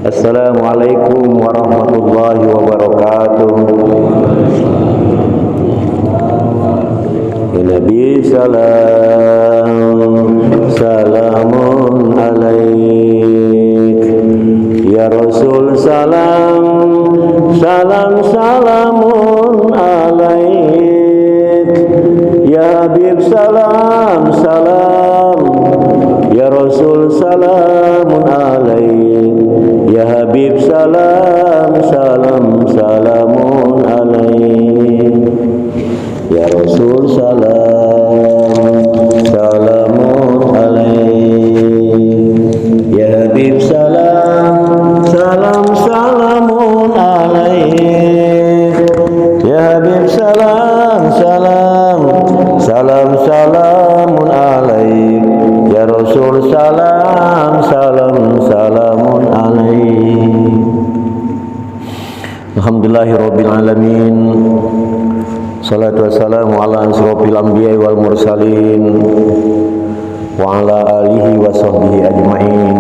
Assalamualaikum warahmatullahi wabarakatuh. Ya Nabi salam, salamun alaik. Ya Rasul salam, salam salamun alaik. Ya Habib salam, salam. Ya Rasul salamun alaik. Ya Habib salam, salam salamun alaik. Ya Rasul salam, salamun alaik. Ya Habib salam, salam salamun alaik. Ya Habib salam, salam, salam salamun alaik. Ya Rasul salam, salam salamun alaik. Alhamdulillahirabbil alamin. Salatu wassalamu ala asrofil anbiya'i wal mursalin wa ala alihi wa sahbihi ajma'in.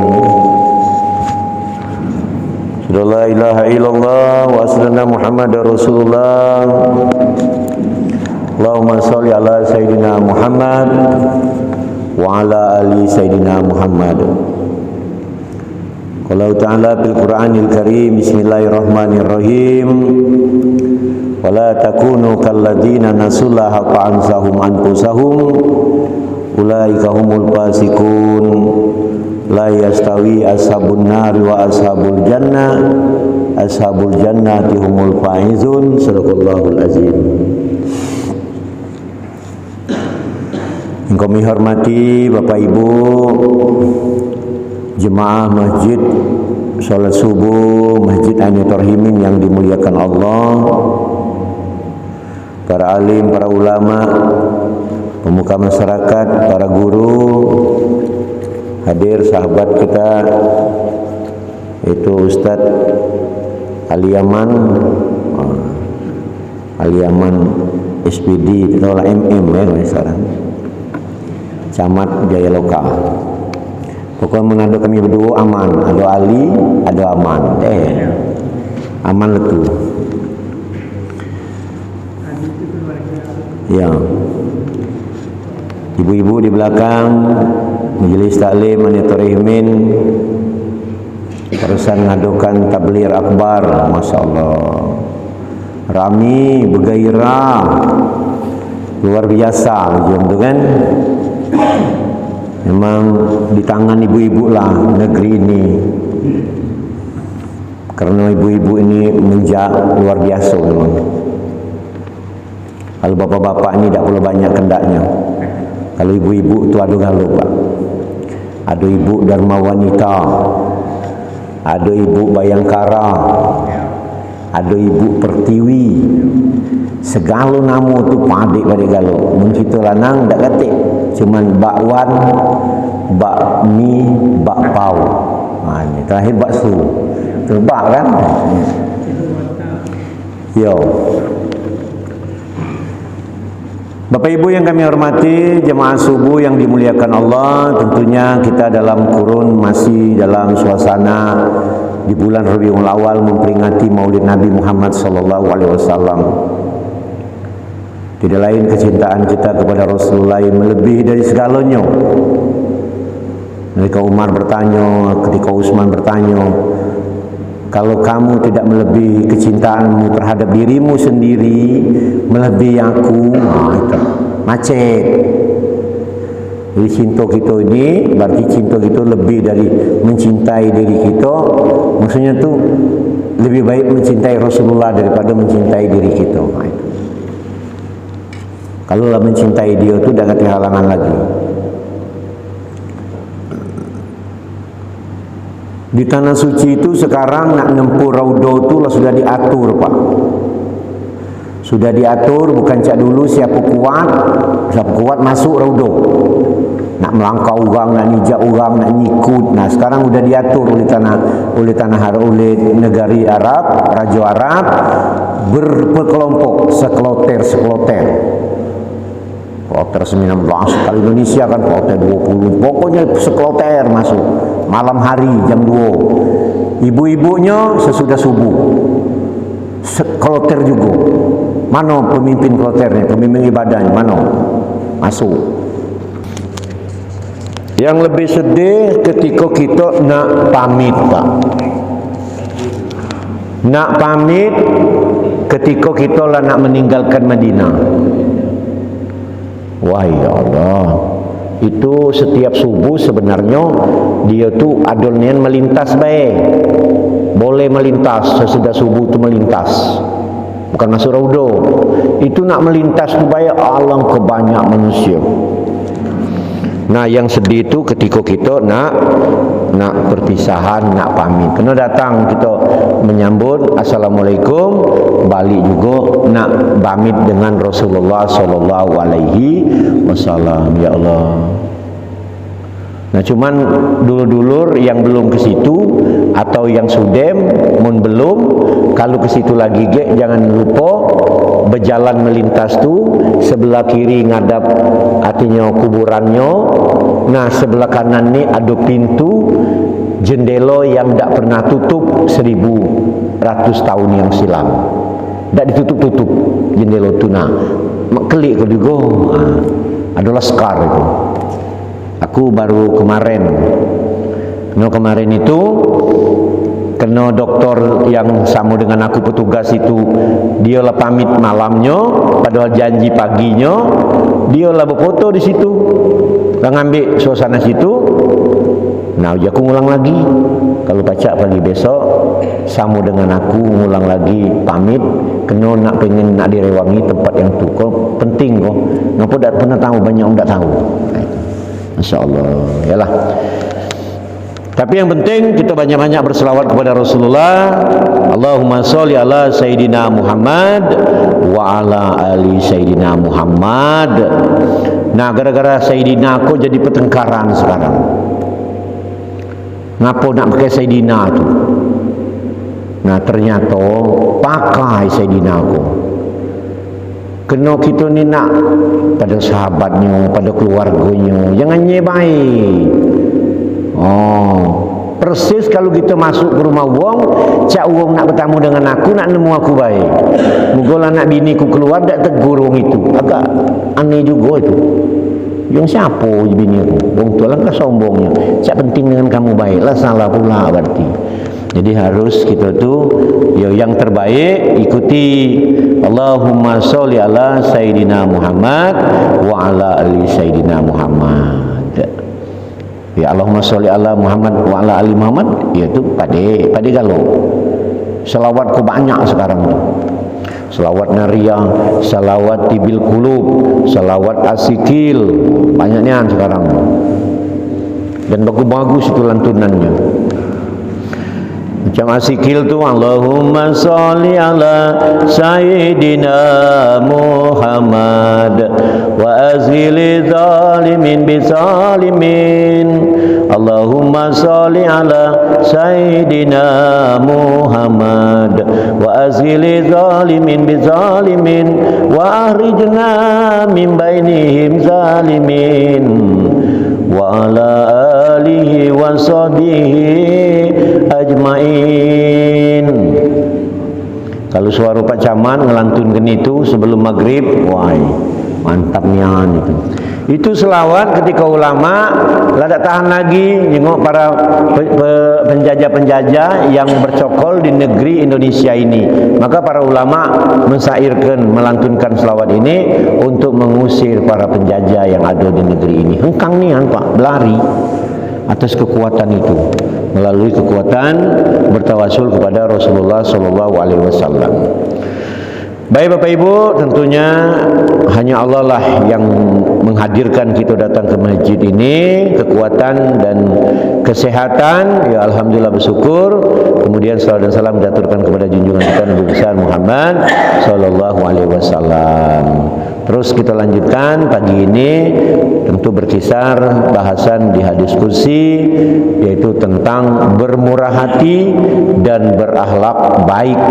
La ilaha illallah wa asrana Muhammadar Rasulullah. Allahumma sholli ala sayyidina Muhammad wa ala ali sayyidina Muhammad. Qala ta'ala fil Qur'anil Karim, bismillahirrahmanirrahim. Wala takunu kalladzina nasullaha fa'ansahum anfusahum ulaika humul fasiqun. La yastawi ashabun nari wa ashabul jannah, ashabul jannati humul faizun. Shadaqallahul azim. Yang kami hormati Bapak Ibu jemaah masjid salat subuh Masjid Ainur Rahimin yang dimuliakan Allah, para alim, para ulama, pemuka masyarakat, para guru, hadir sahabat kita itu Ustadz Aliyaman, Aliyaman SPD, kita olah MM ya sekarang, Camat Jaya Lokal. Pokoknya menado kami berdua aman, ada Ali, ada aman, aman letu. Ya, ibu-ibu di belakang majelis taklim Ainur Rahimin terusan ngadukan tabligh akbar, masya Allah, rami bergairah luar biasa, jom tu kan. Memang di tangan ibu-ibu lah negeri ini, karena ibu-ibu ini menjak luar biasa memang. Kalau bapak-bapak ini tidak perlu banyak kendaknya. Kalau ibu-ibu itu ada galuh Pak. Ada ibu Dharma Wanita, ada ibu Bayangkara, ada ibu Pertiwi. Segala nama tu padik pada galuh. Mun kita lanang tak katik, cuman bakwan, bakmi, bakpau. Ini terakhir bakso. Terbak kan? Yo. Bapak Ibu yang kami hormati, jemaah subuh yang dimuliakan Allah, tentunya kita dalam kurun masih dalam suasana di bulan Rabiul Awal memperingati Maulid Nabi Muhammad sallallahu alaihi wasallam. Tidak lain kecintaan kita kepada Rasulullah yang melebihi dari segalanya. Ketika Umar bertanya, ketika Utsman bertanya, kalau kamu tidak melebihi kecintaanmu terhadap dirimu sendiri, melebihi aku, itu macet. Jadi cinta kita ini berarti cinta kita lebih dari mencintai diri kita. Maksudnya tu lebih baik mencintai Rasulullah daripada mencintai diri kita. Kalau lah mencintai dia tu dah kata halangan lagi. Di tanah suci itu sekarang nak nempuh raudah tu lah sudah diatur Pak. Sudah diatur, bukan cak dulu siapa kuat masuk raudah. Nak melangkah orang, nak nijak orang, nak nyikut. Nah sekarang sudah diatur oleh negari Arab, Raja Arab, berkelompok sekloter. Kloter 19, kalau Indonesia kan kloter 20, pokoknya sekloter masuk. malam hari jam 2. Ibu-ibunya sesudah subuh. Kloter juga. Mana pemimpin kloternya, pemimpin ibadahnya, mana? Masuk. Yang lebih sedih ketika kita nak pamit, Pak. Nak pamit ketika kita lah nak meninggalkan Madinah. Wah ya Allah, itu setiap subuh sebenarnya dia tu adonnya melintas baik. Boleh melintas sesudah subuh tu melintas. Bukan masuk raudo. Itu nak melintas tu baik, alang ke banyak manusia. Nah, yang sedih itu ketika kita nak perpisahan, nak pamit. Kena datang kita menyambut assalamualaikum, balik juga nak pamit dengan Rasulullah sallallahu alaihi wasallam. Ya Allah. Nah, cuman dulur-dulur yang belum ke situ atau yang sudem mun belum, kalau ke situ lagi jangan lupa berjalan melintas tu sebelah kiri ngadap artinya kuburannya. Nah, sebelah kanan ni ada pintu jendela yang tak pernah tutup 1100 tahun yang silam. Tak ditutup-tutup jendela tu. Nah, kelik ke juga. Adalah skar itu. Aku baru kemarin itu kena doktor yang sama dengan aku petugas itu, dia lah pamit malamnya, padahal janji paginya, dia lah berfoto di situ, ngambil suasana situ. Nah, aku ngulang lagi, kalau pacak pagi besok sama dengan aku ngulang lagi pamit, kena nak pengen nak direwangi tempat yang tu. Kau penting kau, ngapa tak pernah tahu, banyak orang tak tahu. Masya Allah, yalah. Tapi yang penting kita banyak-banyak berselawat kepada Rasulullah. Allahumma sholli ala Sayyidina Muhammad wa ala ali Sayyidina Muhammad. Nah, gara-gara Sayyidina aku jadi pertengkaran sekarang. Ngapa nak pakai Sayyidina tu? Nah, ternyata pakai Sayyidina aku. Kena kita ni nak pada sahabatnya, pada keluarganya, jangan nyebai. Persis kalau kita masuk ke rumah wong, cak wong nak bertamu dengan aku, nak nemu aku baik. Mugolah nak bini ku keluar, tak tegur wong itu. Agak aneh juga itu. Yang siapa bini aku? Wong tu lah sombongnya. Cak penting dengan kamu baik lah, salah pula berarti. Jadi harus kita tu yang terbaik ikuti. Allahumma sholli ala Sayyidina Muhammad wa ala ali Sayyidina Muhammad. Ya, Allahumma sholli ala Muhammad wa ala ali Muhammad. Ya tu pade galau. Selawat ku banyak sekarang tu. Selawat nariyah, selawat tibil qulub, selawat asikil, banyaknya sekarang. Dan bagus-bagus itu lantunannya. Macam asikil tu, Allahumma sholli ala Sayyidina Muhammad wa azhili zalimin bizalimin. Allahumma sholli ala Sayyidina Muhammad wa azhili zalimin bizalimin wa ahrijna min bainihim zalimin wa ala alihi wa sahbihi ajmain. Kalau suara Pak Caman ngelantunkan itu sebelum maghrib, wah mantapnya itu. Itu selawat ketika ulama lah tak tahan lagi nengok para penjajah-penjajah yang bercokol di negeri Indonesia ini. Maka para ulama mensairkan, melantunkan selawat ini untuk mengusir para penjajah yang ada di negeri ini. Hengkang nih Pak, berlari atas kekuatan itu, melalui kekuatan bertawasul kepada Rasulullah sallallahu alaihi wasallam. Baik Bapak Ibu, tentunya hanya Allah lah yang menghadirkan kita datang ke masjid ini, kekuatan dan kesehatan. Ya alhamdulillah bersyukur. Kemudian salawat dan salam diaturkan kepada junjungan kita Nabi besar Muhammad sallallahu alaihi wasallam. Terus kita lanjutkan pagi ini, tentu berkisar bahasan di hadis kursi, yaitu tentang bermurah hati dan berakhlak baik.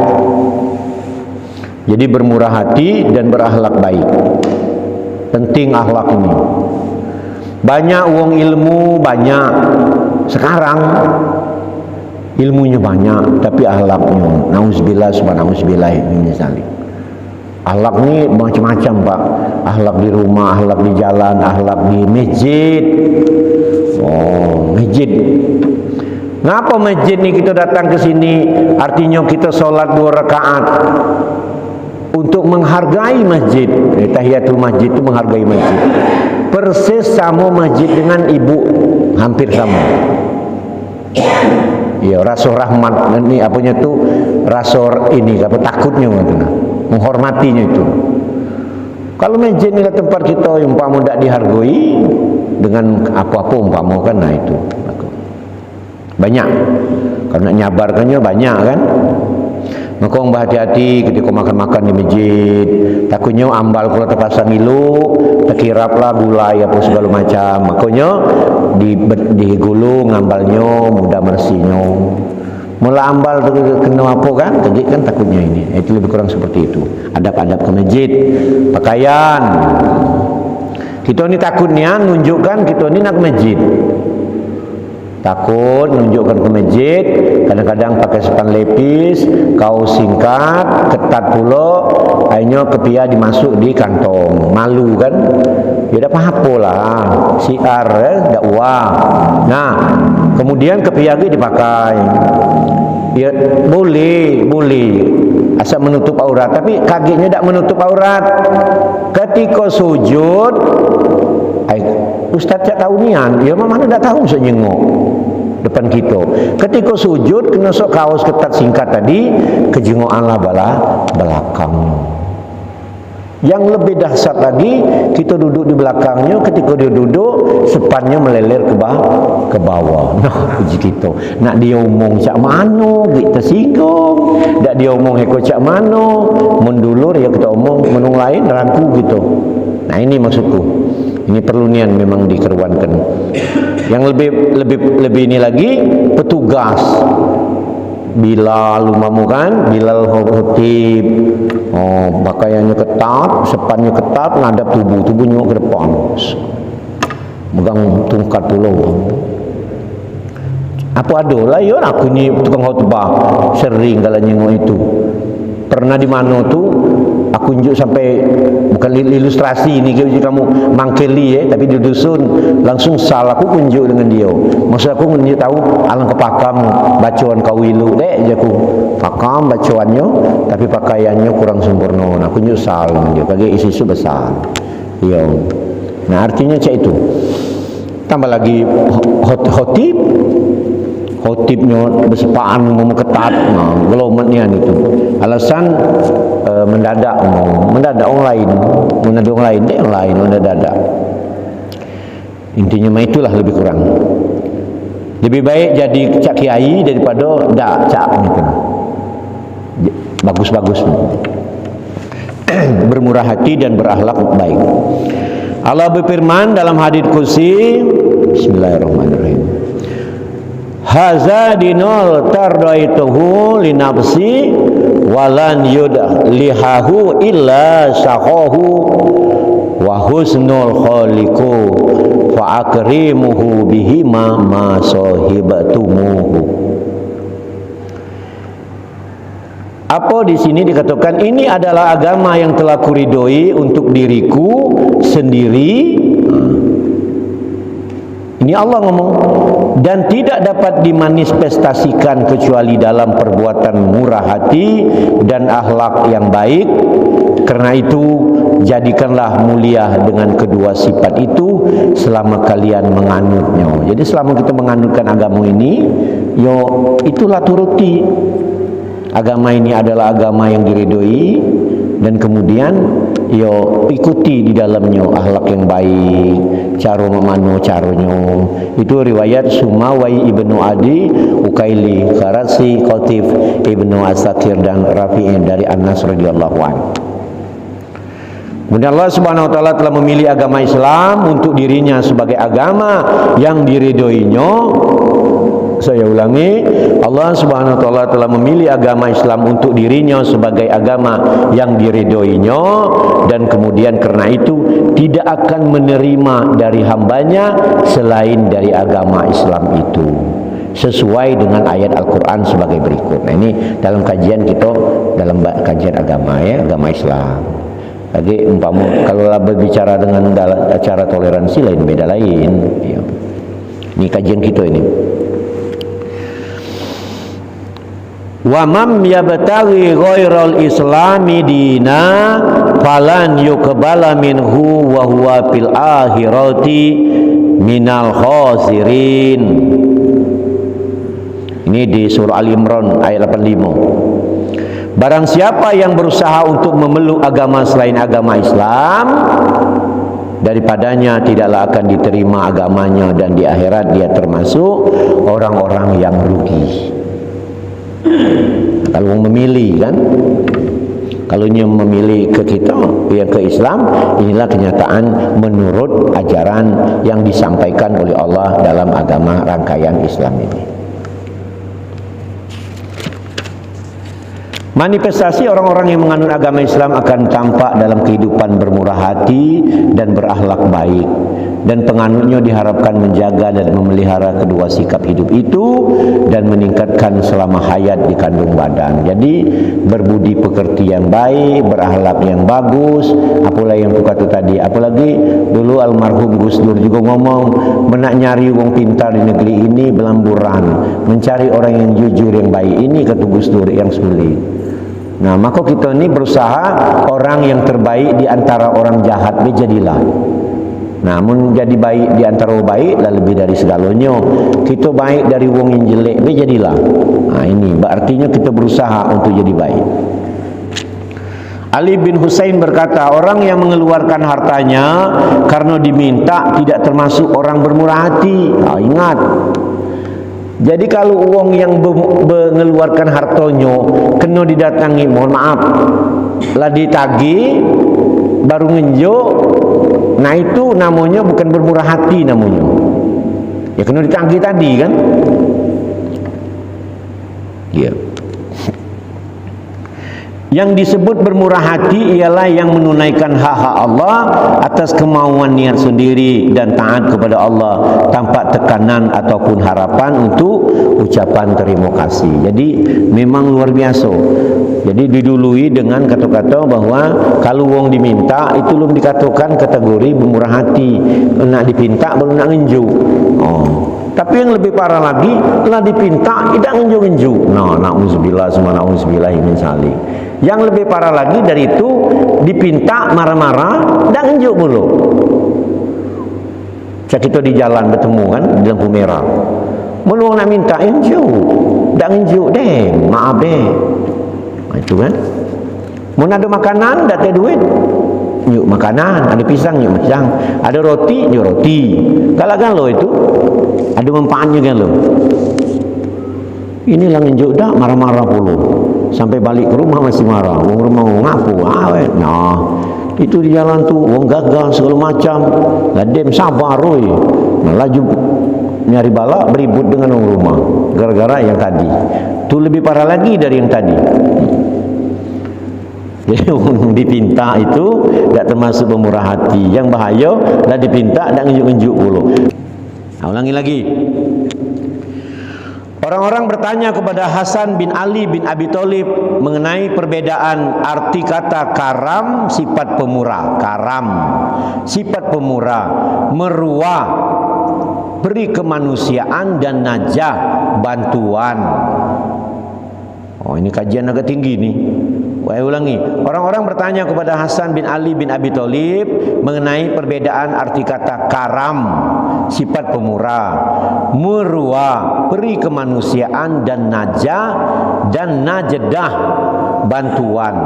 Jadi bermurah hati dan berakhlak baik. Penting akhlak ini. Banyak uang ilmu, banyak. Sekarang ilmunya banyak tapi akhlaknya nauzubillah subhanallah ini saling. Akhlak ni macam-macam Pak. Akhlak di rumah, akhlak di jalan, akhlak di masjid. Oh, masjid. Ngapa masjid ni kita datang ke sini? Artinya kita solat 2 rakaat untuk menghargai masjid. Tahiyatul masjid itu menghargai masjid. Persis sama masjid dengan ibu, hampir sama. Ya, rasa rahmat ni apanya tu, rasa ini apa takutnya katanya, menghormatinya itu. Kalau masjid ni tempat kita umpama tidak dihargai dengan apa-apa umpama kan, nah itu banyak. Kalau nak nyabarkannya banyak kan. Maka orang berhati-hati ketika makan-makan di masjid. Takutnya ambal kalau terpasang ilu, terkiraplah gulai apa segala macam. Makanya digulung ambalnya, mudah bersihnya. Mula ambal kena apa kan? Tadi kan takutnya ini. Itu lebih kurang seperti itu. Adab-adab ke masjid, pakaian. Kita ni takutnya nunjukkan kita ni nak ke masjid. Takut menunjukkan ke masjid, kadang-kadang pakai sepan lepis, kaos singkat, ketat pula, akhirnya kepia dimasuk di kantong. Malu kan? Ya tak apa-apa lah, siar dakwah. Nah, kemudian kepia lagi dipakai. Ya boleh asal menutup aurat, tapi kakinya tak menutup aurat. Ketika sujud, Ustaz tak tahu nian, ya mana tak tahu sok nyengok depan kita. Ketika sujud kena sok kaos ketat singkat tadi, kejengokan lah belakangnya. Yang lebih dahsyat lagi, kita duduk di belakangnya, ketika dia duduk, sepannya meleler ke bawah. Nah, puji kita. Nak dia omong cak mano, kita singgung. Nak dia omong heko cak mano, mendulur ya kita omong menung lain ragu gitu. Nah, ini maksudku. Ini perlu nian memang dikeruankan. Yang lebih ini lagi petugas. Bilal umamu kan, Bilal khotib. Oh, pakaiannya ketat, sepannya ketat, ngadap tubuhnya ke depan. Megang tungkat pula. Apa ada lah ya aku ni tukang khutbah sering kalau nyengok itu. Pernah di mana tu aku tunjuk sampai bukan ilustrasi ni kamu mangkeli tapi di dusun langsung salah aku tunjuk dengan dia. Maksud aku dia tahu alangkah pakam bacaan kawilu je aku pakam bacaannya tapi pakaiannya kurang sempurna. Aku tunjuk salah dia bagi isu besar. Ya. Nah artinya cak itu. Tambah lagi khotibnya bersepaan mau ketat, nah gelomatnya itu alasan mendadak orang lain mendadak. Intinya mah itulah lebih kurang. Lebih baik jadi cak kiai daripada dak cak gitu. Bagus-bagus. Bermurah hati dan berakhlak baik. Allah berfirman dalam hadits qudsi, bismillahirrahmanirrahim. Haza dinul tardaituhu li nafsi walan yudlihahu illa saqahu wa husnul khaliqu fa akrimuhu bihi ma sahibatumuhu. Apa di sini dikatakan ini adalah agama yang telah kuridhoi untuk diriku sendiri. Ini Allah ngomong, dan tidak dapat dimanifestasikan kecuali dalam perbuatan murah hati dan akhlak yang baik. Karena itu jadikanlah mulia dengan kedua sifat itu selama kalian menganutnya. Jadi selama kita menganutkan agama ini, yo itulah turuti. Agama ini adalah agama yang diridhoi dan kemudian yo ikuti di dalamnya akhlak yang baik, cara memano caranya. Itu riwayat Sumawai Ibnu Adi, Ukaili, Farasi, Qatif, Ibnu Asakir dan Rafi'i dari Anas radhiyallahu anhu. Kemudian Allah Subhanahu wa taala telah memilih agama Islam untuk dirinya sebagai agama yang diridhoinya. Saya ulangi, Allah Subhanahu wa taala telah memilih agama Islam untuk dirinya sebagai agama yang diridhoinya, dan kemudian karena itu tidak akan menerima dari hambanya selain dari agama Islam itu, sesuai dengan ayat Al-Quran sebagai berikut. Nah, ini dalam kajian kita, dalam kajian agama ya, agama Islam. Jadi umpama kalau berbicara dengan acara toleransi lain, beda lain ya. Ini kajian kita ini. Wa mam yabtaghi ghairal islami dina falan yuqbala minhu wa huwa fil akhirati minal khasirin. Ini di surah Al-Imran ayat 85. Barang siapa yang berusaha untuk memeluk agama selain agama Islam, daripadanya tidaklah akan diterima agamanya, dan di akhirat dia termasuk orang-orang yang rugi. Kalau memilih kan, kalau dia memilih ke kita, ya ke Islam, inilah kenyataan menurut ajaran yang disampaikan oleh Allah dalam agama rangkaian Islam ini. Manifestasi orang-orang yang menganut agama Islam akan tampak dalam kehidupan bermurah hati dan berakhlak baik, dan penganutnya diharapkan menjaga dan memelihara kedua sikap hidup itu dan meningkatkan selama hayat di kandung badan. Jadi berbudi pekerti yang baik, berakhlak yang bagus, apalah yang tu tadi. Apalagi dulu almarhum Gus Dur juga ngomong, menak nyari wong pintar di negeri ini belamburan, mencari orang yang jujur yang baik ini, kata Gus Dur, yang sulit. Nah, maka kita ini berusaha orang yang terbaik di antara orang jahat jadilah. Namun jadi baik di antara orang baik lah lebih dari segalanya. Kita baik dari wong yang jelek jadilah. Nah, ini berartinya kita berusaha untuk jadi baik. Ali bin Husain berkata, orang yang mengeluarkan hartanya karena diminta tidak termasuk orang bermurah hati. Nah, ingat. Jadi kalau uang yang mengeluarkan hartanya kena didatangi, mohon maaf, lah ditagi baru ngenjuk, nah itu namanya bukan bermurah hati namanya. Ya kena ditagi tadi kan? Ya. Yang disebut bermurah hati ialah yang menunaikan hak-hak Allah atas kemauan niat sendiri dan taat kepada Allah tanpa tekanan ataupun harapan untuk ucapan terima kasih. Jadi memang luar biasa. Jadi didului dengan kata-kata bahwa kalau wong diminta itu belum dikatakan kategori bermurah hati. Nak dipinta baru nak ngenju. Tapi yang lebih parah lagi, telah dipinta tidak ngenju-ngenju. Nah, na'udzubillah summa na'udzubillah min dzalik. Yang lebih parah lagi dari itu, dipinta marah-marah dan ngenju dulu. Cak kita di jalan bertemu kan di lampu merah. Meluang nak minta ngenju, dak ngenju deh, maaf deh. Nah, itu kan. Mau ada makanan, dak ada duit. Yuk makanan, ada pisang, yuk pisang. Ada roti, yuk roti. Galak-galak lo itu. Ada manfaatnya kan lo. Ini lah ngenjuk dak marah-marah puluh. Sampai balik ke rumah masih marah. Wong rumah ngapu awet. Nah, itu di jalan tu wong gagal segala macam. Lah dem sabar oi. Nah, laju nyari bala beribut dengan orang rumah gara-gara yang tadi. Tu lebih parah lagi dari yang tadi. Jadi orang dipinta itu tidak termasuk pemurah hati. Yang bahaya lah dipinta dan ngenjuk-ngenjuk puluh. Nah, ulangi lagi. Orang-orang bertanya kepada Hasan bin Ali bin Abi Thalib mengenai perbedaan arti kata karam, sifat pemurah. Karam, sifat pemurah, meruah, beri kemanusiaan, dan najah, bantuan. Oh, ini kajian agak tinggi nih. Saya ulangi. Orang-orang bertanya kepada Hasan bin Ali bin Abi Thalib mengenai perbedaan arti kata karam, sifat pemurah, meruah, beri kemanusiaan, dan najah dan najedah, bantuan.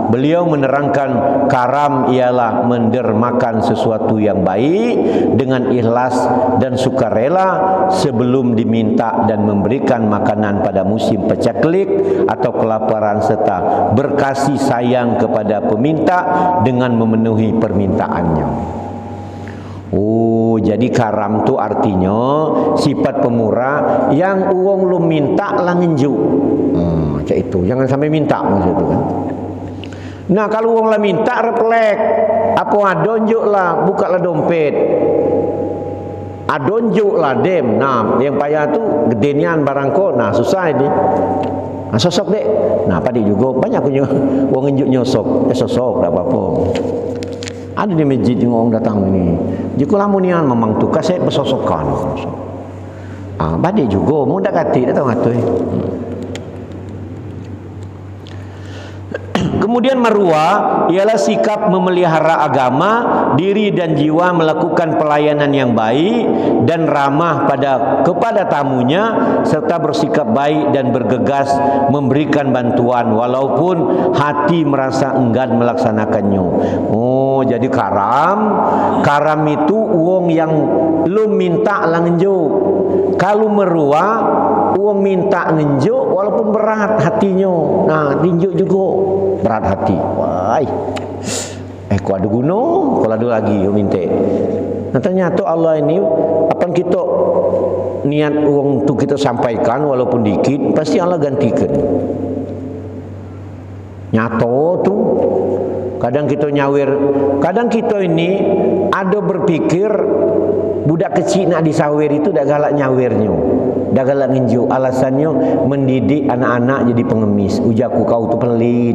Beliau menerangkan karam ialah mendermakan sesuatu yang baik dengan ikhlas dan sukarela sebelum diminta, dan memberikan makanan pada musim pacaklik atau kelaparan, serta berkasih sayang kepada peminta dengan memenuhi permintaannya. Oh, jadi karam tu artinya sifat pemurah yang uang lu minta lah ngenjuk. Macam itu. Jangan sampai minta maksud itu kan. Nah kalau orang lah minta reflek, apa adonjuk lah, buka lah dompet, adonjuk lah dem. Nah yang payah tu gedenian barang ko, nah susah ini. Nah sosok dek, nah padi juga banyak punya orang njuk nyosok, sosok tak apa-apa. Ada di masjid yang orang datang ini, jika lamunian memang tu kasih bersosokan. Badai juga, mau dah kata, dah tahu ngatai. Kemudian marwah ialah sikap memelihara agama, diri dan jiwa, melakukan pelayanan yang baik dan ramah kepada tamunya, serta bersikap baik dan bergegas memberikan bantuan walaupun hati merasa enggan melaksanakannya. Oh, jadi karam itu uang yang lu minta lah ngenjuk. Kalau merua uang minta ngenjuk walaupun berat hatinya. Nah, tinjuk juga berat hati. Wah, kau ada guna, kalau ada lagi kau minta. Nah, ternyata Allah ini apa kita niat uang tu kita sampaikan walaupun dikit, pasti Allah gantikan. Nyata tu. Kadang kita nyawir, kadang kita ini ada berpikir budak kecil nak disawir itu dah galak nyawirnya, dah galak nginjuk. Alasannya mendidik anak-anak jadi pengemis. Ujaku kau tu pelit,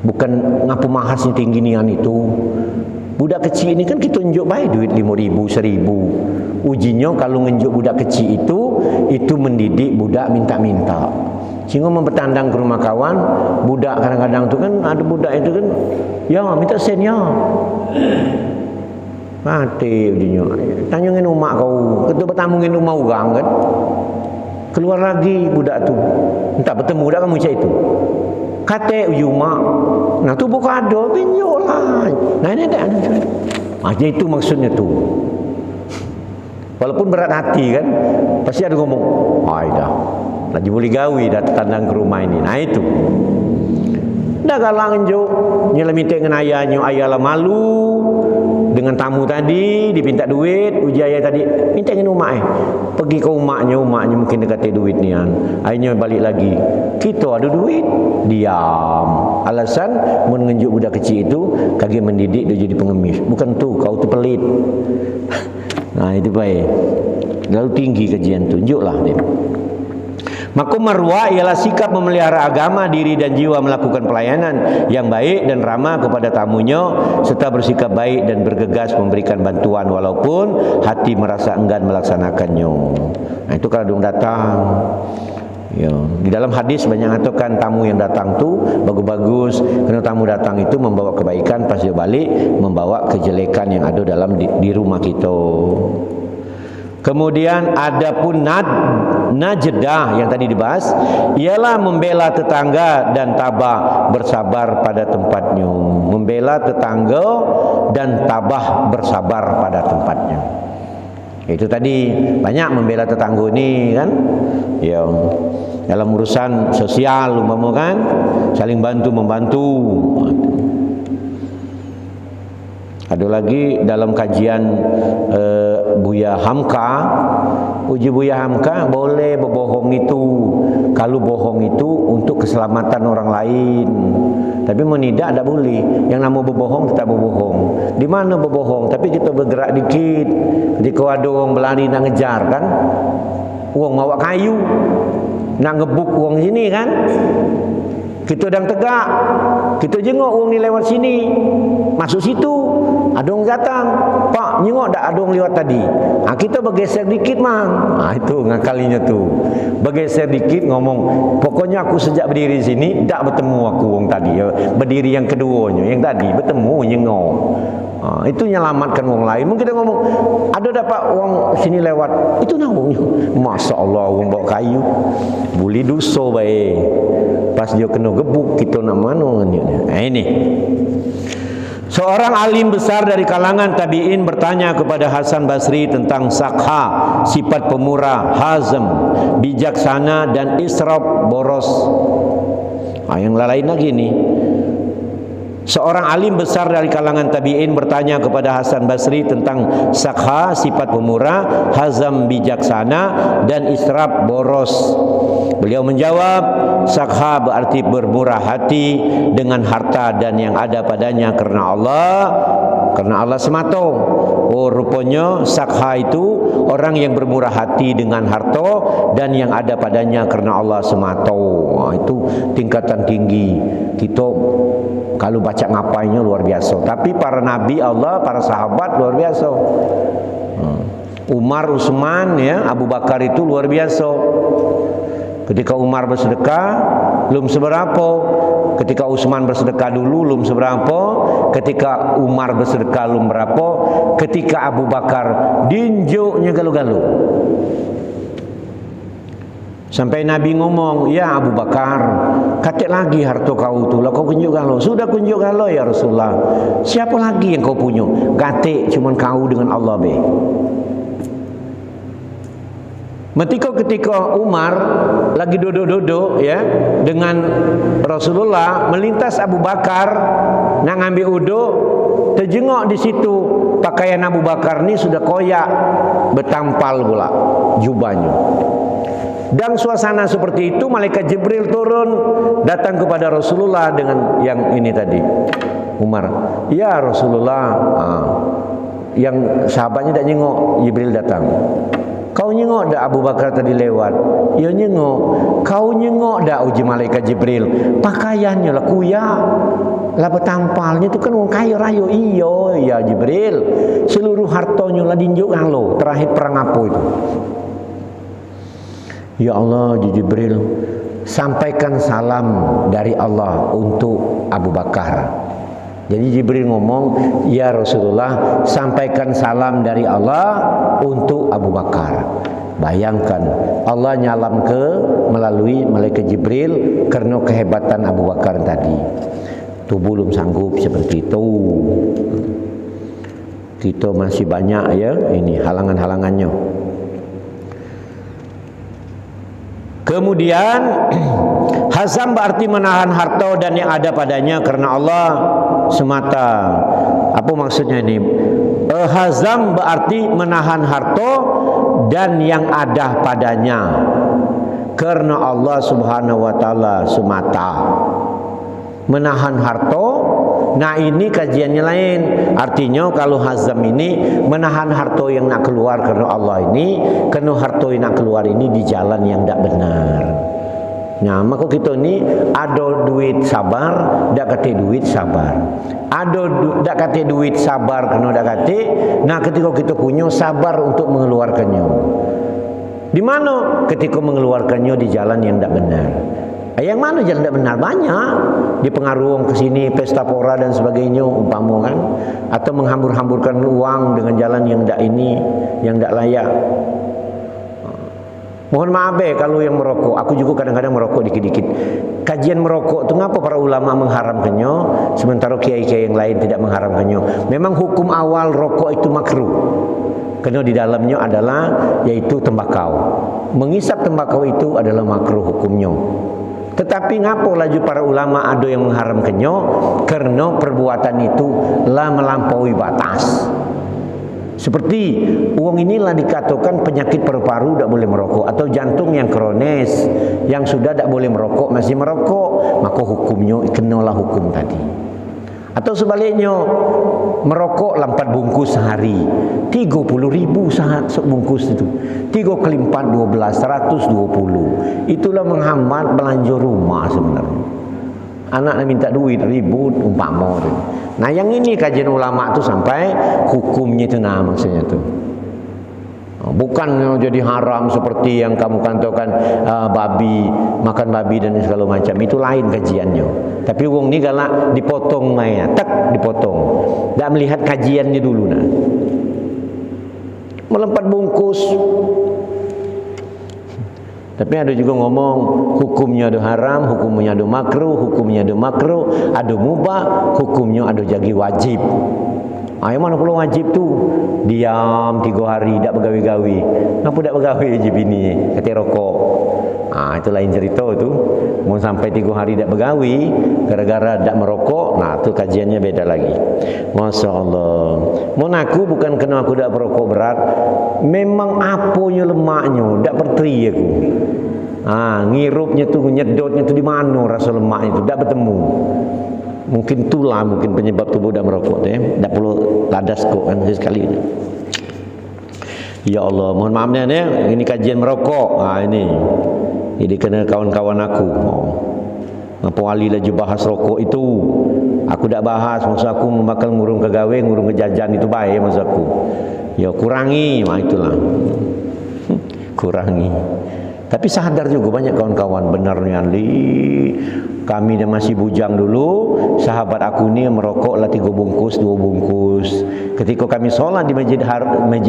bukan ngapu mahasnya tinggi nian itu. Budak kecil ini kan kita unjuk baik duit 5.000, 1.000. Ujinya kalau nginjuk budak kecil itu mendidik budak minta-minta. Sehingga mempertandang ke rumah kawan, budak kadang-kadang tu kan ada budak itu kan, ya minta sen ya. Mati ujinya. Tanyangin umak kau, kita bertamungin rumah orang kan. Keluar lagi budak tu, entah bertemu dah kamu cak itu. Kata uji umak, nah tu bukan ada, pinjol lah. Nah ini ada. Macam itu maksudnya tu. Walaupun berat hati kan, pasti ada ngomong, dah. Lagi boleh gawi dah tandang ke rumah ini. Nah itu. Dah galang jo, nyala minta dengan ayahnya, ayah lah malu dengan tamu tadi, dipinta duit, uji ayah tadi, minta dengan umak pergi ke umaknya mungkin dekat duit ni kan. Akhirnya balik lagi. Kita ada duit, diam. Alasan menunjuk budak kecil itu kaki mendidik dia jadi pengemis. Bukan tu, kau tu pelit. Nah itu baik. Lalu tinggi kajian tu, tunjuklah dia. Maka marwah ialah sikap memelihara agama, diri dan jiwa, melakukan pelayanan yang baik dan ramah kepada tamunya, serta bersikap baik dan bergegas memberikan bantuan walaupun hati merasa enggan melaksanakannya. Nah itu kalau dong datang. Ya, di dalam hadis banyak mengatakan tamu yang datang tu bagus-bagus, kerana tamu datang itu membawa kebaikan, pas dia balik membawa kejelekan yang ada dalam di rumah kita. Kemudian adapun najdah yang tadi dibahas ialah membela tetangga dan tabah bersabar pada tempatnya. Membela tetangga dan tabah bersabar pada tempatnya. Itu tadi banyak membela tetangga ni kan. Ya, dalam urusan sosial umpama kan, saling bantu membantu. Ada lagi dalam kajian Buya Hamka, uji Buya Hamka boleh berbohong itu kalau bohong itu untuk keselamatan orang lain. Tapi menidak tak boleh. Yang nama berbohong kita berbohong. Di mana berbohong? Tapi kita bergerak dikit. Ketika ada orang berlari nak ngejar kan, orang bawa kayu nak ngebuk orang sini kan, kita sedang tegak, kita jengok orang ni lewat sini, masuk situ, ada orang datang, Pak, jengok tak ada orang lewat tadi. Kita bergeser dikit mang. Itu ngakalinya tu. Bergeser dikit ngomong, pokoknya aku sejak berdiri sini tak bertemu aku orang tadi. Berdiri yang keduanya, yang tadi bertemu jengok. Itu nyelamatkan orang lain. Mungkin kita ngomong, ada dapat orang sini lewat, itu namanya, Masya Allah orang bawa kayu, boleh dosa baik. Pas dia kena gebuk, kita nak mana ni? Ini. Seorang alim besar dari kalangan tabi'in bertanya kepada Hasan Basri tentang sakha, sifat pemurah, hazm, bijaksana dan israf, boros. Yang lain lagi ni. Seorang alim besar dari kalangan tabi'in bertanya kepada Hasan Basri tentang sakha, sifat pemurah, hazam, bijaksana dan israf, boros. Beliau menjawab, sakha berarti bermurah hati dengan harta dan yang ada padanya karena Allah semata. Oh, rupanya sakha itu orang yang bermurah hati dengan harta dan yang ada padanya karena Allah semata. Itu tingkatan tinggi. Kita kalau baca ngapainya luar biasa. Tapi para nabi Allah, para sahabat luar biasa. Umar, Utsman, ya, Abu Bakar itu luar biasa. Ketika Umar bersedekah, belum seberapa. Ketika Utsman bersedekah dulu, belum seberapa. Ketika Umar bersedekah, belum berapa. Ketika Abu Bakar, dinjuknya galu-galu. Sampai Nabi ngomong, ya Abu Bakar, katik lagi harta kau tu lah, kau kunjuk galau. Sudah kunjuk galau ya Rasulullah. Siapa lagi yang kau punya? Katik cuman kau dengan Allah be. Ketika Umar lagi duduk-duduk ya dengan Rasulullah, melintas Abu Bakar nak ngambil uduk, terjengok di situ pakaian Abu Bakar ni sudah koyak, bertampal pula jubahnya. Dan suasana seperti itu, malaikat Jibril turun datang kepada Rasulullah dengan yang ini tadi. Umar, ya Rasulullah, yang sahabatnya tak nyengok, Jibril datang. Kau nyengok dak Abu Bakar tadi lewat? Ya nyengok. Kau nyengok dak uji malaikat Jibril? Pakaiannya lah kuyak, lah bertampalnya tu kan orang kaya raya. Iyo ya Jibril, seluruh hartanya lah dinjuk lo. Terakhir perang apa itu? Ya Allah, Jibril, sampaikan salam dari Allah untuk Abu Bakar. Jadi Jibril ngomong, ya Rasulullah, sampaikan salam dari Allah untuk Abu Bakar. Bayangkan, Allah nyalam melalui malaikat Jibril karena kehebatan Abu Bakar tadi. Tu belum sanggup seperti itu. Kita masih banyak ya ini halangan-halangannya. Kemudian hazam berarti menahan harta dan yang ada padanya karena Allah semata. Apa maksudnya ini? Hazam berarti menahan harta dan yang ada padanya karena Allah Subhanahu wa taala semata. Menahan harta, nah ini kajiannya lain. Artinya kalau hazam ini menahan harta yang nak keluar karena Allah ini, karena harta yang nak keluar ini di jalan yang tak benar. Nah, maka kita ni ada duit sabar, dak kate duit sabar. Ada dak kate duit sabar kena dak kate. Nah, ketika kita punya sabar untuk mengeluarkannya. Di mana? Ketika mengeluarkannya di jalan yang tak benar. Yang mana jalan tak benar? Banyak. Dipengaruhi ke sini pesta pora dan sebagainya umpama kan, atau menghambur-hamburkan uang dengan jalan yang tak ini, yang tak layak. Mohon maaf kalau yang merokok, aku juga kadang-kadang merokok dikit-dikit. Kajian merokok tu ngapa para ulama mengharamkannya sementara kiai-kiai yang lain tidak mengharamkannya? Memang hukum awal rokok itu makruh. Karena di dalamnya adalah yaitu tembakau. Mengisap tembakau itu adalah makruh hukumnya. Tetapi ngapa laju para ulama ada yang mengharamkannya? Karena perbuatan itu lah melampaui batas. Seperti uang inilah dikatakan penyakit paru-paru tak boleh merokok, atau jantung yang kronis yang sudah tak boleh merokok masih merokok, maka hukumnya kenalah hukum tadi. Atau sebaliknya, merokok 4 bungkus sehari, 30.000 sebungkus itu. 3 kali 4 12, 120. Itulah menghambat belanja rumah sebenarnya. Anak minta duit ribut umpama tu. Nah, yang ini kajian ulama tu sampai hukumnya itu nah maksudnya tu. Bukan jadi haram seperti yang kamu katakan babi, makan babi dan segala macam. Itu lain kajiannya. Tapi wong ni galak dipotong maya, tak dipotong. Tak melihat kajiannya dulu nah. Melompat bungkus. Tapi ada juga ngomong hukumnya ada haram, hukumnya ada makruh, hukumnya ada makruh, ada mubah, hukumnya ada jadi wajib. Yang mana pula wajib tu? Diam 3 hari tak bergawi-gawi. Kenapa tak bergawi je bini? Kata rokok. Itu lain cerita tu. Mau sampai 3 hari tak bergawi gara-gara tak merokok, nah tu kajiannya beda lagi. Masya Allah. Mau aku bukan kena aku tak merokok berat. Memang apanya lemaknya, tak perteri aku. Ngirupnya tu, nyedotnya tu di mana rasa lemak itu, tak bertemu. Mungkin itulah mungkin penyebab tubuh dah merokok tu, tak perlu ladas kok kan sekali. Ya Allah, mohon maaf ni, ini kajian merokok. Ini. Jadi kena kawan-kawan aku. Apa wali lagi bahas rokok itu? Aku tak bahas, maksud aku membakal ngurung ke gawe, ngurung ke jajan itu baik maksud aku. Ya kurangi, itulah. Kurangi. Tapi sadar juga banyak kawan-kawan benarnya kami dah masih bujang dulu, sahabat aku ni merokoklah 3 bungkus, 2 bungkus. Ketika kami solat di Masjid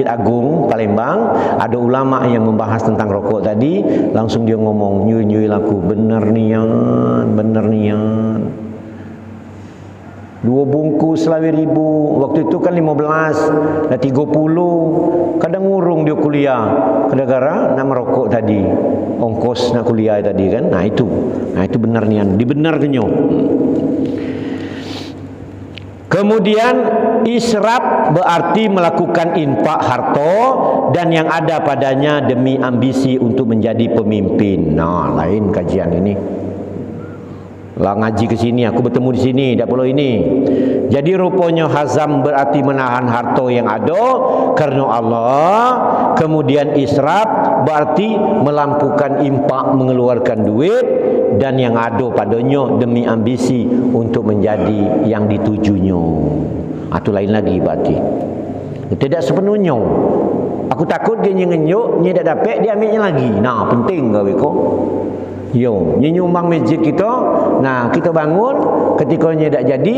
Agung Palembang, ada ulama yang membahas tentang rokok tadi, langsung dia ngomong, nyuy-nyuy laku, benar nian. 2 bungkus selawir ribu. Waktu itu kan 15, dah 30. Kadang ngurung dia kuliah gara-gara nak merokok tadi, ongkos nak kuliah tadi kan. Itu benar nian, dibenar kenyo. Kemudian israf berarti melakukan infak harta dan yang ada padanya demi ambisi untuk menjadi pemimpin. Lain kajian ini. Lah ngaji ke sini, aku bertemu di sini, tak perlu ini. Jadi rupanya hazam berarti menahan harta yang ada kerana Allah. Kemudian israf berarti melampukan infak, mengeluarkan duit dan yang ada padanya demi ambisi untuk menjadi yang ditujunya. Itu lain lagi berarti. Tidak sepenuhnya. Aku takut dia ngenyuk, dia tak dapat, dia ambilnya lagi. Penting gawe kau. Nyumbang masjid kita. Kita bangun, ketika nya tak jadi,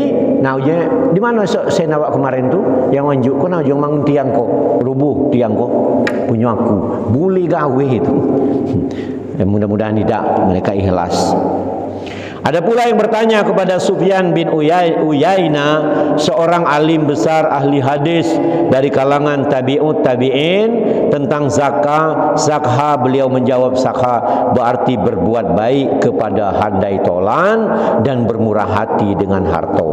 di mana saya nawak kemarin tu yang wanjuk kau nak jong bangun tiang kau, rubuh tiang kau punya aku. Boleh gawe itu. Mudah-mudahan tidak, mereka ikhlas. Ada pula yang bertanya kepada Sufyan bin Uyaina, seorang alim besar ahli hadis dari kalangan tabi'in tentang zakah. Zakah, beliau menjawab, zakah berarti berbuat baik kepada handai tolan dan bermurah hati dengan harta.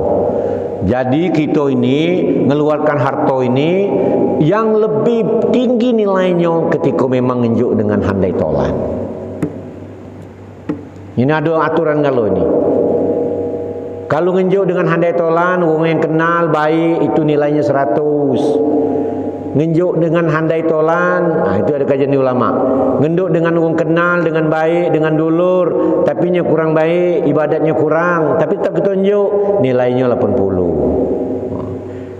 Jadi kita ini mengeluarkan harta ini yang lebih tinggi nilainya ketika memang ngenjuk dengan handai tolan. Ini ada aturan kalau ini. Kalau ngenjuk dengan handai tolan, orang yang kenal baik itu nilainya 100. Ngenjuk dengan handai tolan, itu ada kajian ulama. Ngenduk dengan orang kenal dengan baik, dengan dulur, tapi nya kurang baik, ibadatnya kurang, tapi tetap kita ngenjuk, nilainya 80.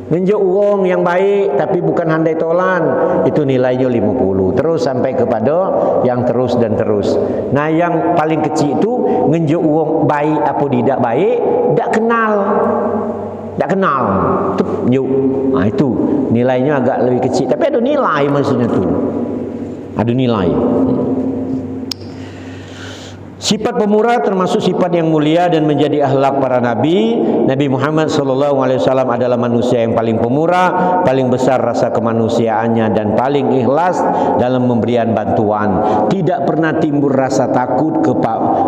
Ngenjuk uang yang baik tapi bukan handai tolan, itu nilainya 50. Terus sampai kepada yang terus dan terus. Yang paling kecil itu ngenjuk uang baik apa tidak baik, tak kenal. Njuk. Itu nilainya agak lebih kecil, tapi ada nilai maksudnya tu. Ada nilai. Sifat pemurah termasuk sifat yang mulia dan menjadi akhlak para nabi. Nabi Muhammad SAW adalah manusia yang paling pemurah, paling besar rasa kemanusiaannya dan paling ikhlas dalam memberian bantuan. Tidak pernah timbul rasa takut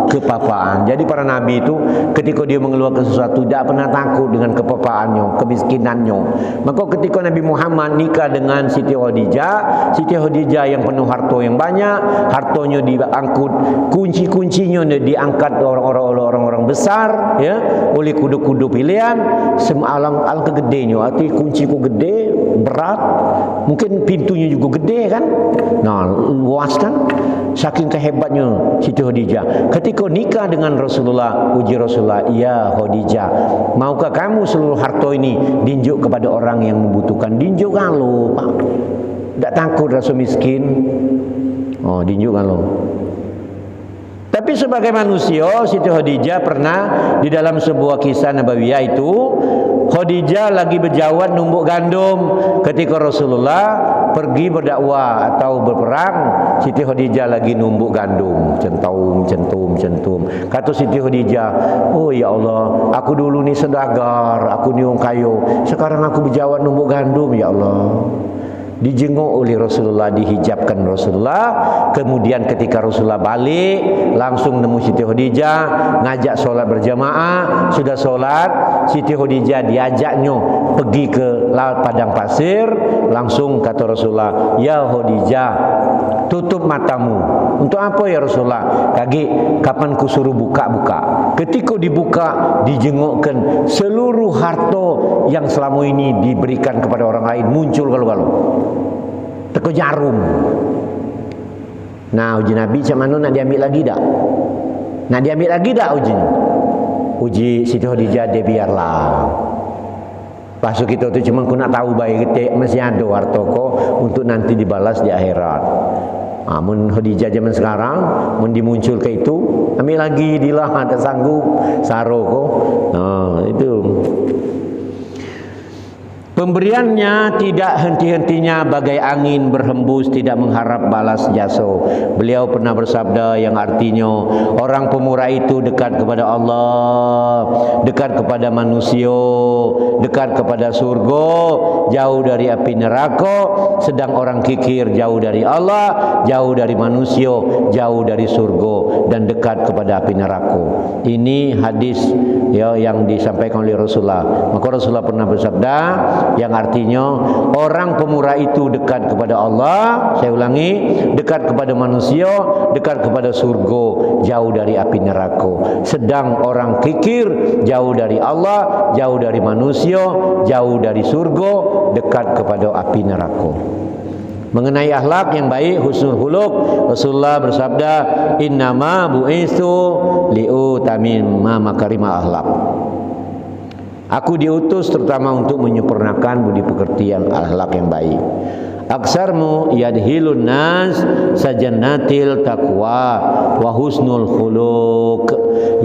kepapaan. Jadi para nabi itu ketika dia mengeluarkan sesuatu tidak pernah takut dengan kepapaannya, kemiskinannya. Maka ketika Nabi Muhammad nikah dengan Siti Khadijah yang penuh harta yang banyak, hartanya diangkut, kunci-kunci diangkat orang-orang besar, ya, oleh kuda-kuda pilihan. Alangkah gedenya, arti kunci ku gede, berat, mungkin pintunya juga gede kan, luas kan, saking kehebatnya Siti Khadijah. Ketika nikah dengan Rasulullah, uji Rasulullah, ya Khadijah, maukah kamu seluruh harta ini dinjuk kepada orang yang membutuhkan? Dinjuk kalau Pak, tak takut rasa miskin. Dinjuk kalau. Tapi sebagai manusia, Siti Khadijah pernah di dalam sebuah kisah Nabawiyah itu, Khadijah lagi berjawat numbuk gandum ketika Rasulullah pergi berdakwah atau berperang. Siti Khadijah lagi numbuk gandum, centum. Kata Siti Khadijah, oh ya Allah, aku dulu ni sedagar, aku ni orang kayu, sekarang aku berjawat numbuk gandum, ya Allah. dijenguk oleh Rasulullah, dihijabkan Rasulullah. Kemudian ketika Rasulullah balik, langsung nemu Siti Khadijah, ngajak solat berjamaah. Sudah solat, Siti Khadijah diajaknya pergi ke laut padang pasir. Langsung kata Rasulullah, ya Khadijah, tutup matamu. Untuk apa ya Rasulullah? Kaki kapan ku suruh buka-buka. Ketika dibuka, dijengukkan seluruh harta yang selama ini diberikan kepada orang lain muncul kalau-kalau. Teko jarum. Nah, uji Nabi macam mana, nak diambil lagi tak? Nak diambil lagi tak ujinya? Uji Siti Khadijah dia biarlah. Pasal kita tu cuma aku nak tahu baik ketik masih ada harta ko untuk nanti dibalas di akhirat. Mun Khadijah zaman sekarang mun dimuncul ke itu, ambil lagi dilah tak sanggup saro ko. Itu. Pemberiannya tidak henti-hentinya bagai angin berhembus, tidak mengharap balas jasa. Beliau pernah bersabda yang artinya orang pemurah itu dekat kepada Allah, dekat kepada manusia, dekat kepada surga, jauh dari api neraka. Sedang orang kikir jauh dari Allah, jauh dari manusia, jauh dari surga, dan dekat kepada api neraka. Ini hadis ya yang disampaikan oleh Rasulullah. Maka Rasulullah pernah bersabda yang artinya orang pemurah itu dekat kepada Allah, saya ulangi, dekat kepada manusia, dekat kepada surga, jauh dari api neraka. Sedang orang kikir jauh dari Allah, jauh dari manusia, jauh dari surga, dekat kepada api neraka. Mengenai akhlak yang baik, husnul khuluq, Rasulullah bersabda, innama bu'istu liutamimma makarimah akhlak. Aku diutus terutama untuk menyempurnakan budi pekerti yang akhlak yang baik. Aksarmu yadhilun nas sajannatil taqwa wa husnul khuluq.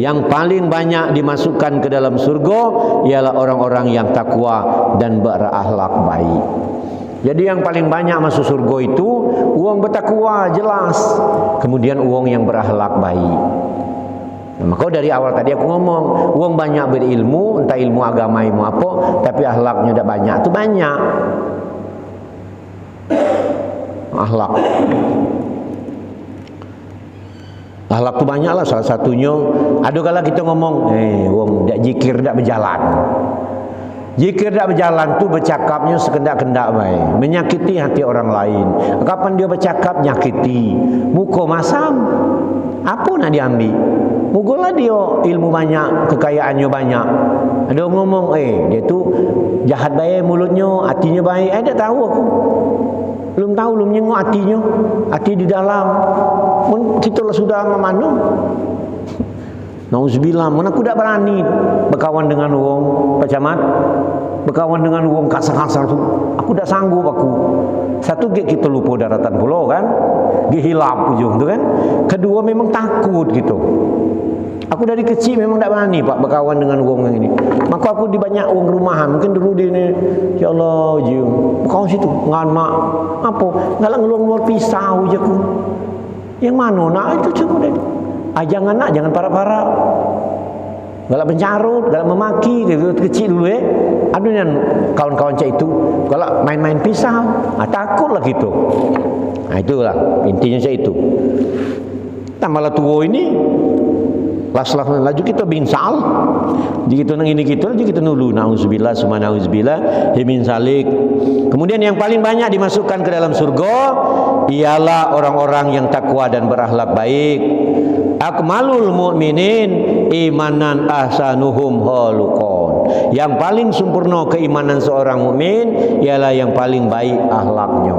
Yang paling banyak dimasukkan ke dalam surga ialah orang-orang yang takwa dan berakhlak baik. Jadi yang paling banyak masuk surga itu uang bertakwa jelas, kemudian uang yang berakhlak baik. Maka dari awal tadi aku ngomong, uang banyak berilmu, entah ilmu agama ilmu apa, tapi akhlaknya tidak banyak, itu banyak akhlak. Akhlak tu banyak lah. Salah satunya, ada kala kita ngomong, uang tidak jikir, tidak berjalan. Jikir tidak berjalan tu bercakapnya sekendak-kendak baik, menyakiti hati orang lain. Kapan dia bercakap nyakiti, muka masam, apa nak diambil? Mugolah dia ilmu banyak, kekayaannya banyak. Ada orang ngomong, dia tu jahat baik mulutnya, hatinya baik. Tak tahu aku. Belum tahu, belum nyengok hatinya. Hati di dalam. Kita lah sudah memanu. Nauzubillah, mana aku tak berani berkawan dengan orang Pak Camat, berkawan dengan orang kasar-kasar tu. Aku tak sanggup aku. Satu, kita lupa daratan pulau kan, hilap ujung tu kan. Kedua, memang takut gitu. Aku dari kecil memang tak berani Pak berkawan dengan orang yang ini. Maka aku di banyak orang rumahan. Mungkin dulu dia ni, ya Allah je, berkawan situ ngan mak apa, ngalang ngeluar pisau je aku. Yang mana nak itu cukup deh. Jangan nak, jangan parah-parah. Galak pencarut, galak memaki, gitu kecil dulu Ada yang kawan-kawan cak itu galak main-main pisau. Takutlah gitu. Itulah intinya cak itu. Tambahlah tua ini, laju kita binsal. Jadi kita nang ini kita nulu. Nauzubillah summa nauzubillah min salik. Kemudian yang paling banyak dimasukkan ke dalam surga ialah orang-orang yang takwa dan berakhlak baik. Akmalul mu'minin imanan ahsanuhum khuluqan. Yang paling sempurna keimanan seorang mukmin ialah yang paling baik akhlaknya.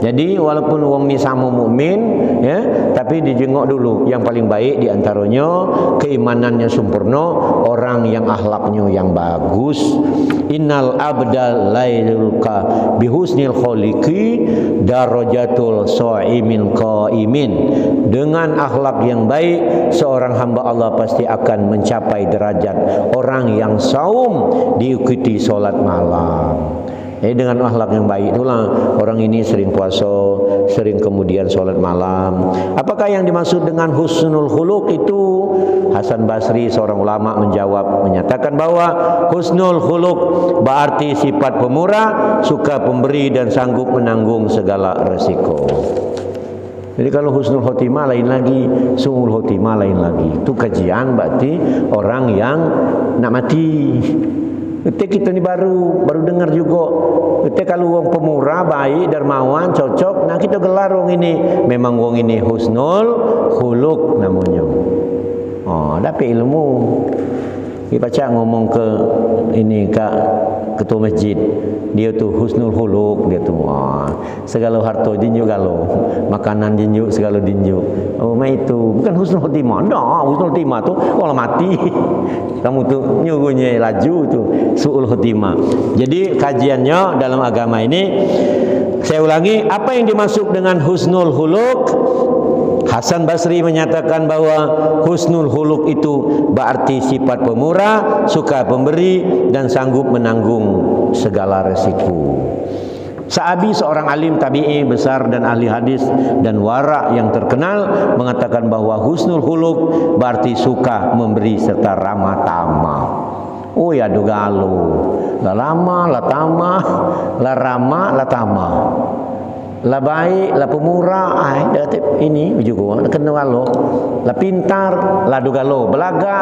Jadi walaupun wong ni sama mukmin ya, tapi dijengok dulu yang paling baik di antaranya keimanannya sempurna, orang yang akhlaknya yang bagus. Innal abdal lailulka bihusnil khaliqi darajatul shaimin qaimin. Dengan akhlak yang baik, seorang hamba Allah pasti akan mencapai derajat orang yang saum diikuti solat malam. Dengan akhlak yang baik itulah orang ini sering puasa, sering kemudian sholat malam. Apakah yang dimaksud dengan husnul khuluq itu? Hasan Basri seorang ulama menjawab, menyatakan bahwa husnul khuluq berarti sifat pemurah, suka pemberi dan sanggup menanggung segala resiko. Jadi kalau husnul khotimah lain lagi, su'ul khotimah lain lagi. Itu kajian berarti orang yang nak mati. Kita ni baru dengar juga. Kita kalau orang pemurah, baik, dermawan, cocok, nah kita gelar orang ini. Memang orang ini husnul khuluq namanya. Dapat ilmu. Kita baca ngomong ke ini ke ketua masjid, dia tu husnul khuluq, dia tu segala harta dinjuk galau, makanan dinjuk segala dinjuk. Itu bukan husnul khotimah. Dah, husnul khotimah tu orang mati. Kamu tu nyuruhnya laju tu suul khotimah. Jadi kajiannya dalam agama ini, saya ulangi, apa yang dimaksud dengan husnul khuluq? Hasan Basri menyatakan bahwa husnul khuluq itu berarti sifat pemurah, suka pemberi dan sanggup menanggung segala resiko. Sa'abi seorang alim tabi'i besar dan ahli hadis dan wara yang terkenal mengatakan bahwa husnul khuluq berarti suka memberi serta ramah tamah. Ya dogalo. La lama, la tamah, la ramah, la tamah. La baik, la pemurah, ini juga kena galo. La pintar, la dogalo, belaga.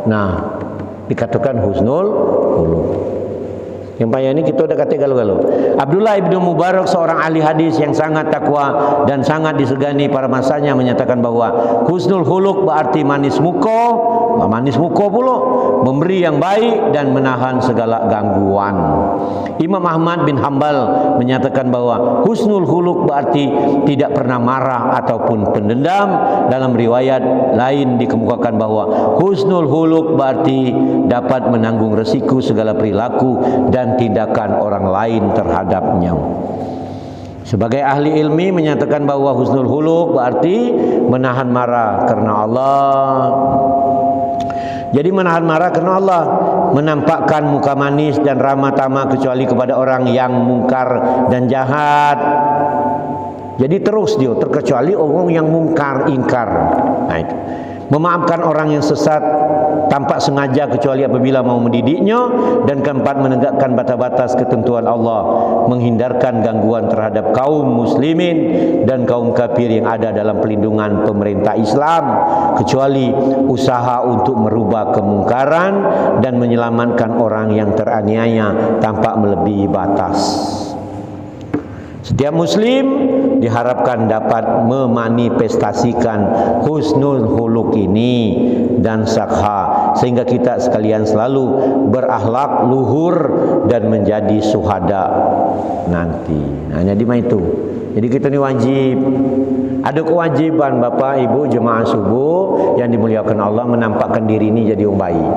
Nah, dikatakan husnul khuluq. Yang payah ini kita udah kata galau-galau. Abdullah ibnu Mubarak seorang ahli hadis yang sangat takwa dan sangat disegani para masanya menyatakan bahwa husnul khuluq berarti manis muka pula, memberi yang baik dan menahan segala gangguan. Imam Ahmad bin Hanbal menyatakan bahwa husnul khuluq berarti tidak pernah marah ataupun pendendam. Dalam riwayat lain dikemukakan bahwa husnul khuluq berarti dapat menanggung resiko segala perilaku dan tindakan orang lain terhadapnya. Sebagai ahli ilmi menyatakan bahwa husnul khuluq berarti menahan marah karena Allah. Jadi menahan marah karena Allah, menampakkan muka manis dan ramah tamah kecuali kepada orang yang mungkar dan jahat. Jadi terus dia terkecuali orang yang mungkar, ingkar. Nah, itu. Memaafkan orang yang sesat tanpa sengaja kecuali apabila mau mendidiknya. Dan keempat, menegakkan batas-batas ketentuan Allah, menghindarkan gangguan terhadap kaum muslimin dan kaum kafir yang ada dalam pelindungan pemerintah Islam, kecuali usaha untuk merubah kemungkaran dan menyelamatkan orang yang teraniaya tanpa melebihi batas. Setiap muslim diharapkan dapat memanifestasikan husnul khuluq ini dan sakha, sehingga kita sekalian selalu berakhlak luhur dan menjadi syuhada nanti. Nah, jadi itu. Jadi kita ni wajib, ada kewajiban Bapak Ibu jemaah subuh yang dimuliakan Allah, menampakkan diri ini jadi orang baik.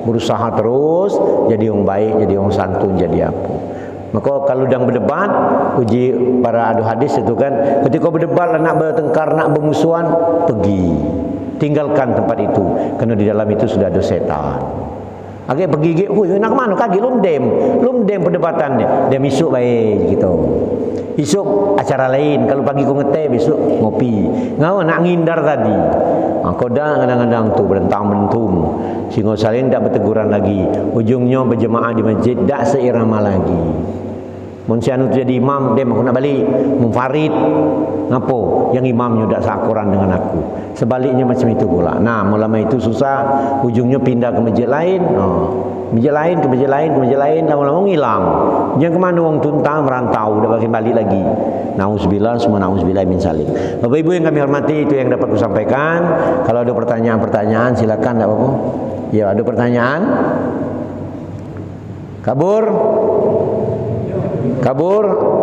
Berusaha terus jadi orang baik, jadi orang santun, jadi apa. Maka kalau sedang berdebat, uji para ahli hadis itu kan, ketika berdebat nak bertengkar, nak bermusuhan, pergi, tinggalkan tempat itu, kerana di dalam itu sudah ada setan. Agak pergi, nak ke mana? Kaki lumdem perdebatan dia misuk baik gitu. Esok acara lain, kalau pagi kau ngeteh, besok ngopi. Ngau nak ngindar tadi. Kau dah kadang-kadang tu berentang-bentung, sehingga salin tak berteguran lagi. Ujungnya berjemaah di masjid tak seirama lagi. Mun sianu jadi imam, dem aku nak balik munfarid. Ngapo? Yang imamnya tak seakuran dengan aku. Sebaliknya macam itu pula. Nah, mulai itu susah, ujungnya pindah ke masjid lain. Masjid lain ke masjid lain ke masjid lain, lama-lama hilang. Jangan ke mana wong tuntang merantau, dah balik lagi. Nauzubillah, semua nauzubillah min salim. Bapak Ibu yang kami hormati, itu yang dapat saya sampaikan. Kalau ada pertanyaan-pertanyaan silakan, tak apa-apa. Ya, ada pertanyaan? Kabur?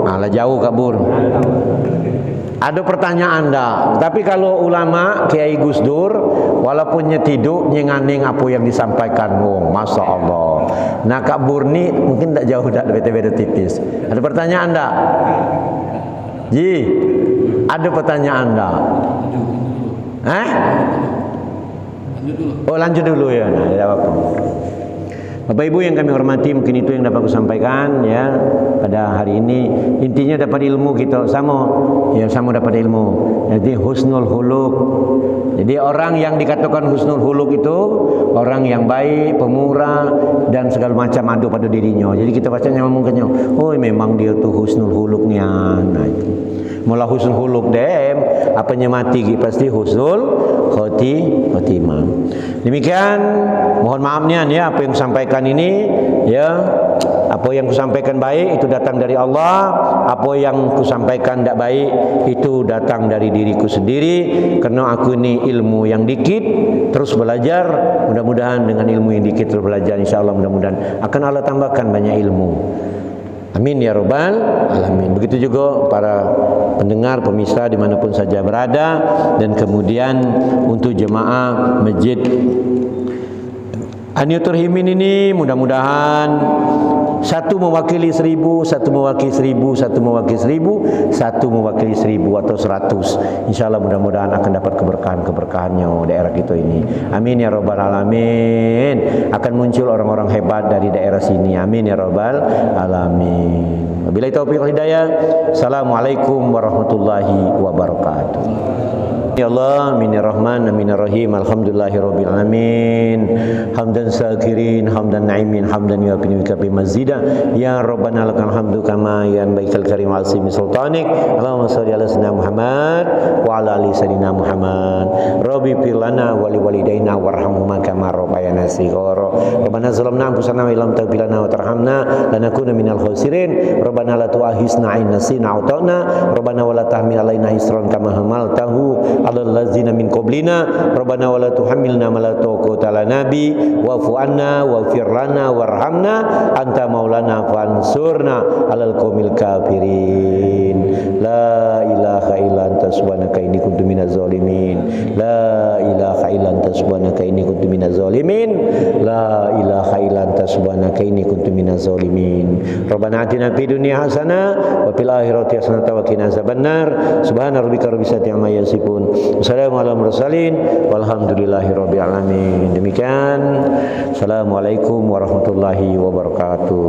Alah jauh kabur. Ada pertanyaan dah. Tapi kalau ulama Kiai Gus Dur, walaupun tidur nyenganing apa yang disampaikan, Masya Allah. Nah kabur ni mungkin tak jauh dah, beda-beda tipis. Ada pertanyaan dah? Ji, ada pertanyaan dah? Oh lanjut dulu ya. Nah, tidak apa-apa. Bapak Ibu yang kami hormati, mungkin itu yang dapat aku sampaikan ya pada hari ini. Intinya dapat ilmu kita sama dapat ilmu. Jadi husnul huluk. Jadi orang yang dikatakan husnul huluk itu orang yang baik, pemurah dan segala macam ada pada dirinya. Jadi kita bacanya ngomongnya, oh memang dia tuh husnul huluknya. Nah itu. Mula husnul huluk dem, apanya mati pasti husnul khotimah. Demikian, mohon maafnya ya apa yang sampaikan ini ya, apa yang kusampaikan baik itu datang dari Allah, apa yang kusampaikan tidak baik itu datang dari diriku sendiri, karena aku ini ilmu yang dikit terus belajar. Mudah-mudahan dengan ilmu yang dikit terus belajar, insyaallah mudah-mudahan akan Allah tambahkan banyak ilmu. Amin ya rabbal alamin. Begitu juga para pendengar, pemirsa dimanapun saja berada, dan kemudian untuk jemaah masjid Aniyatul Himin ini mudah-mudahan satu mewakili 1000, satu mewakili 1000, satu mewakili 1000, satu mewakili 1000 atau 100. InsyaAllah mudah-mudahan akan dapat keberkahannya daerah kita ini. Amin ya rabbal alamin. Akan muncul orang-orang hebat dari daerah sini. Amin ya rabbal alamin. Wabillahi taufiq wal hidayah. Assalamualaikum warahmatullahi wabarakatuh. Ya Allah, minir rahman, minir rahim, alhamdulillahi rabbil alamin. Hamdan syakirin, hamdan na'imin, hamdan yuafini wikafi mazida. Ya Rabbana lakal hamdu kama yanbaghil karim al-simi sultanik. Allahumma shalli ala sayyidina Muhammad wa ala ali sayyidina Muhammad. Rabbi fir lana wa li walidayna warhamhuma kama rabbayana shighara. Rabbana zalamna anfusana wa illam taghfir lana wa tarhamna lanakuna minal khasirin. Rabbana la tu'akhizna in nasina aw ta'na. Rabbana wa la tahmil alaina isran kama hamaltahu alal ladzina min qablina. Rabbana wa la tuhammilna ma la taqata lana bi wa'fu anna waghfir lana warhamna anta maulana fansurna alal qaumil kafirin. La ilaha illa anta subhanaka inni kuntu minaz zalimin. La ilaha illa anta subhanaka inni kuntu minaz zalimin. La ilaha illa anta subhanaka inni kuntu minaz zalimin. Rabbana atina fid dunya hasanah wa fil akhirati hasanah wa qina azabannar. Subhana rabbika rabbil izzati amma yasifun. Wassalamualaikum warahmatullahi wabarakatuh. Walhamdulillahi rabbil alamin. Demikian. Assalamualaikum warahmatullahi wabarakatuh.